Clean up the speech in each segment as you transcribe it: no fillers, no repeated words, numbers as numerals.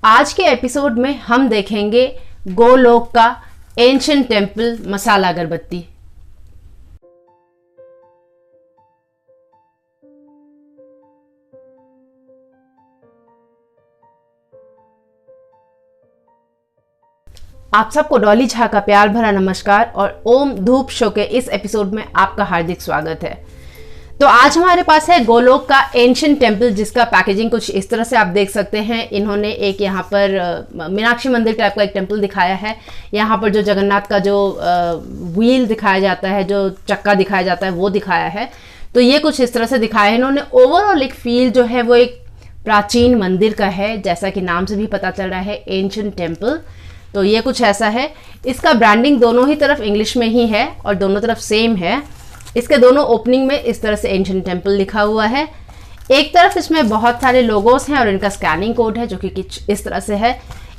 आज के एपिसोड में हम देखेंगे गोलोक का एंशिएंट टेम्पल मसाला अगरबत्ती। आप सबको डॉली झा का प्यार भरा नमस्कार और ओम धूप शो के इस एपिसोड में आपका हार्दिक स्वागत है। तो आज हमारे पास है गोलोक का एंशिएंट टेम्पल, जिसका पैकेजिंग कुछ इस तरह से आप देख सकते हैं। इन्होंने एक यहाँ पर मीनाक्षी मंदिर टाइप का एक टेम्पल दिखाया है। यहाँ पर जो जगन्नाथ का जो व्हील दिखाया जाता है, जो चक्का दिखाया जाता है, वो दिखाया है। तो ये कुछ इस तरह से दिखाया है इन्होंने। ओवरऑल एक फील जो है वो एक प्राचीन मंदिर का है, जैसा कि नाम से भी पता चल रहा है एंशिएंट टेम्पल। तो ये कुछ ऐसा है। इसका ब्रांडिंग दोनों ही तरफ इंग्लिश में ही है और दोनों तरफ सेम है। इसके दोनों ओपनिंग में इस तरह से एंशिएंट टेम्पल लिखा हुआ है। एक तरफ इसमें बहुत सारे लोगोस हैं और इनका स्कैनिंग कोड है, जो कि कुछ इस तरह से है।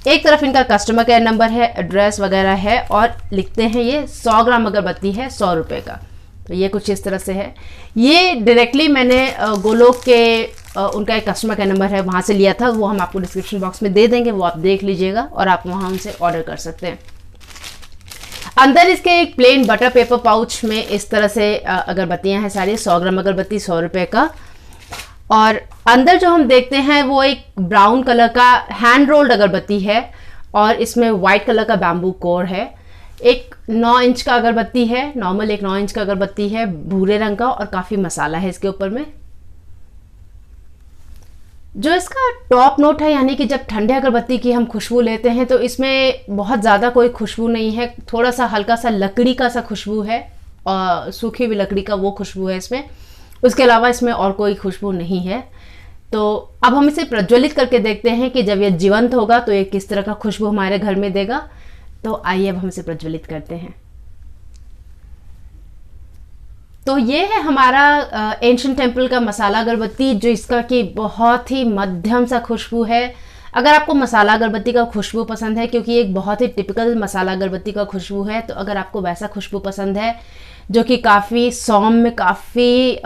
एक तरफ इनका कस्टमर केयर नंबर है, एड्रेस वगैरह है और लिखते हैं ये 100 ग्राम अगरबत्ती है 100 रुपये का। तो ये कुछ इस तरह से है। ये डायरेक्टली मैंने गोलोक के उनका एक कस्टमर केयर नंबर है, वहाँ से लिया था। वो हम आपको डिस्क्रिप्शन बॉक्स में दे देंगे, वो आप देख लीजिएगा और आप वहाँ उनसे ऑर्डर कर सकते हैं। अंदर इसके एक प्लेन बटर पेपर पाउच में इस तरह से अगरबत्तियां हैं सारी। 100 ग्राम अगरबत्ती 100 रुपये का। और अंदर जो हम देखते हैं वो एक ब्राउन कलर का हैंड रोल्ड अगरबत्ती है और इसमें वाइट कलर का बैम्बू कोर है। एक 9 इंच का अगरबत्ती है, नॉर्मल एक 9 इंच का अगरबत्ती है, भूरे रंग का, और काफ़ी मसाला है इसके ऊपर में। जो इसका टॉप नोट है, यानी कि जब ठंडे अगरबत्ती की हम खुशबू लेते हैं तो इसमें बहुत ज़्यादा कोई खुशबू नहीं है। थोड़ा सा हल्का सा लकड़ी का सा खुशबू है और सूखी हुई लकड़ी का वो खुशबू है इसमें। उसके अलावा इसमें और कोई खुशबू नहीं है। तो अब हम इसे प्रज्वलित करके देखते हैं कि जब ये जीवंत होगा तो ये किस तरह का खुशबू हमारे घर में देगा। तो आइए अब हम इसे प्रज्वलित करते हैं। तो ये है हमारा एंशिएंट टेम्पल का मसाला अगरबत्ती, जो इसका कि बहुत ही मध्यम सा खुशबू है। अगर आपको मसाला अगरबत्ती का खुशबू पसंद है, क्योंकि एक बहुत ही टिपिकल मसाला अगरबत्ती का खुशबू है, तो अगर आपको वैसा खुशबू पसंद है जो कि काफ़ी सौम्य, काफ़ी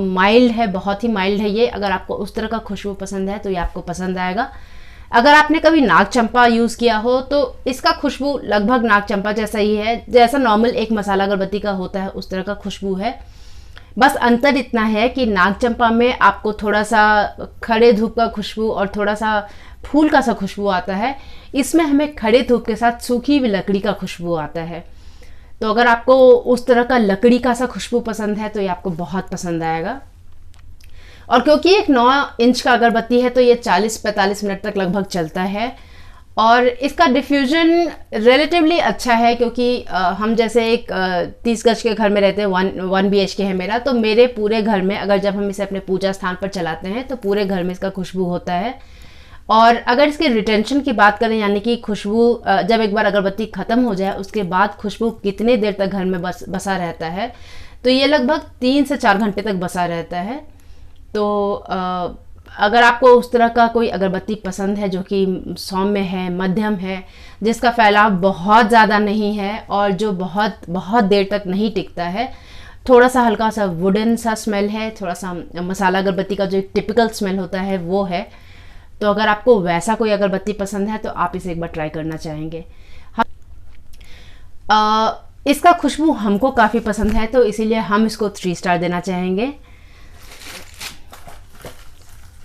माइल्ड है, बहुत ही माइल्ड है ये, अगर आपको उस तरह का खुशबू पसंद है तो ये आपको पसंद आएगा। अगर आपने कभी नाग चंपा यूज़ किया हो तो इसका खुशबू लगभग नाग चंपा जैसा ही है, जैसा नॉर्मल एक मसाला अगरबत्ती का होता है उस तरह का खुशबू है। बस अंतर इतना है कि नाग चंपा में आपको थोड़ा सा खड़े धूप का खुशबू और थोड़ा सा फूल का सा खुशबू आता है। इसमें हमें खड़े धूप के साथ सूखी हुई लकड़ी का खुशबू आता है। तो अगर आपको उस तरह का लकड़ी का सा खुशबू पसंद है तो ये आपको बहुत पसंद आएगा। और क्योंकि एक 9 इंच का अगरबत्ती है तो ये 40-45 मिनट तक लगभग चलता है। और इसका डिफ्यूजन रिलेटिवली अच्छा है, क्योंकि हम जैसे एक 30 गज के घर में रहते हैं, 1 BHK है मेरा, तो मेरे पूरे घर में अगर जब हम इसे अपने पूजा स्थान पर चलाते हैं तो पूरे घर में इसका खुशबू होता है। और अगर इसके रिटेंशन की बात करें, यानी कि खुशबू जब एक बार अगरबत्ती ख़त्म हो जाए उसके बाद खुशबू कितने देर तक घर में बसा रहता है, तो ये लगभग 3 से 4 घंटे तक बसा रहता है। तो अगर आपको उस तरह का कोई अगरबत्ती पसंद है जो कि सौम्य है, मध्यम है, जिसका फैलाव बहुत ज़्यादा नहीं है और जो बहुत बहुत देर तक नहीं टिकता है, थोड़ा सा हल्का सा वुडन सा स्मेल है, थोड़ा सा मसाला अगरबत्ती का जो एक टिपिकल स्मेल होता है वो है, तो अगर आपको वैसा कोई अगरबत्ती पसंद है तो आप इसे एक बार ट्राई करना चाहेंगे। इसका खुशबू हमको काफ़ी पसंद है, तो इसीलिए हम इसको 3 स्टार देना चाहेंगे।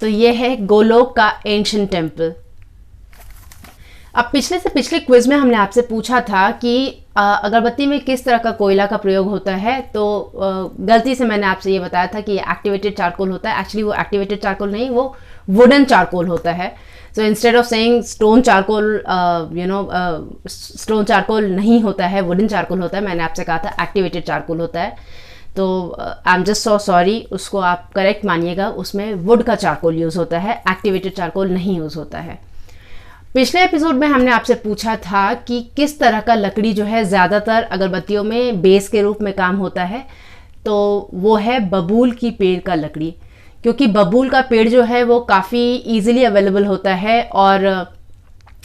तो ये है गोलोक का एंशिएंट टेम्पल। अब पिछले से पिछले क्विज में हमने आपसे पूछा था कि अगरबत्ती में किस तरह का कोयला का प्रयोग होता है, तो गलती से मैंने आपसे ये बताया था कि ये एक्टिवेटेड चारकोल होता है। एक्चुअली वो एक्टिवेटेड चारकोल नहीं, वो वुडन चारकोल होता है। So instead of saying stone charcoal, stone charcoal नहीं होता है, वुडन चारकोल होता है। मैंने आपसे कहा था एक्टिवेटेड चारकोल होता है। तो I am just so sorry, उसको आप करेक्ट मानिएगा, उसमें वुड का चारकोल यूज़ होता है, एक्टिवेटेड चारकोल नहीं यूज़ होता है। पिछले एपिसोड में हमने आपसे पूछा था कि किस तरह का लकड़ी जो है ज़्यादातर अगरबत्तियों में बेस के रूप में काम होता है, तो वो है बबूल की पेड़ का लकड़ी। क्योंकि बबूल का पेड़ जो है वो काफ़ी ईजिली अवेलेबल होता है और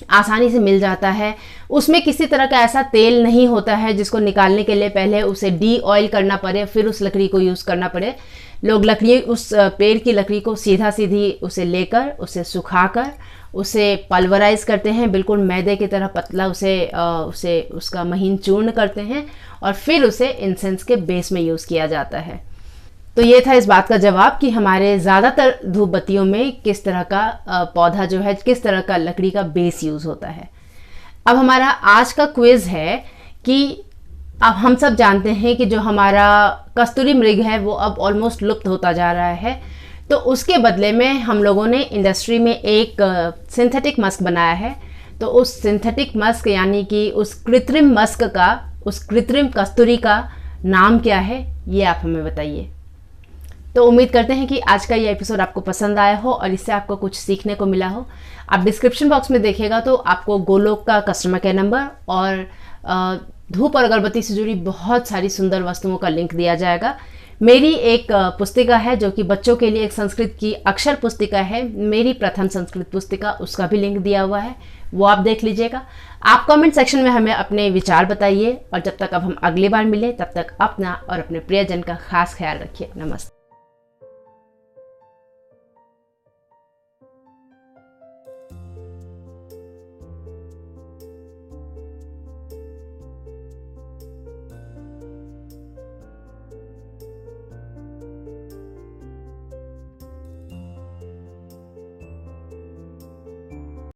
आसानी से मिल जाता है। उसमें किसी तरह का ऐसा तेल नहीं होता है जिसको निकालने के लिए पहले उसे डी ऑयल करना पड़े, फिर उस लकड़ी को यूज़ करना पड़े। लोग लकड़ी, उस पेड़ की लकड़ी को सीधा सीधी उसे लेकर, उसे सुखाकर उसे पल्वराइज करते हैं, बिल्कुल मैदे की तरह पतला उसे उसका महीन चूर्ण करते हैं और फिर उसे इंसेंस के बेस में यूज़ किया जाता है। तो ये था इस बात का जवाब कि हमारे ज़्यादातर धूप बत्तियों में किस तरह का पौधा जो है, किस तरह का लकड़ी का बेस यूज़ होता है। अब हमारा आज का क्विज़ है कि अब हम सब जानते हैं कि जो हमारा कस्तूरी मृग है वो अब ऑलमोस्ट लुप्त होता जा रहा है, तो उसके बदले में हम लोगों ने इंडस्ट्री में एक सिंथेटिक मस्क बनाया है। तो उस सिंथेटिक मस्क यानी कि उस कृत्रिम मस्क का, उस कृत्रिम कस्तूरी का नाम क्या है, ये आप हमें बताइए। तो उम्मीद करते हैं कि आज का ये एपिसोड आपको पसंद आया हो और इससे आपको कुछ सीखने को मिला हो। आप डिस्क्रिप्शन बॉक्स में देखिएगा तो आपको गोलोक का कस्टमर केयर नंबर और धूप और अगरबत्ती से जुड़ी बहुत सारी सुंदर वस्तुओं का लिंक दिया जाएगा। मेरी एक पुस्तिका है जो कि बच्चों के लिए एक संस्कृत की अक्षर पुस्तिका है, मेरी प्रथम संस्कृत पुस्तिका, उसका भी लिंक दिया हुआ है, वो आप देख लीजिएगा। आप कमेंट सेक्शन में हमें अपने विचार बताइए और जब तक अब हम अगली बार मिलें तब तक अपना और अपने प्रियजन का खास ख्याल रखिए। नमस्ते।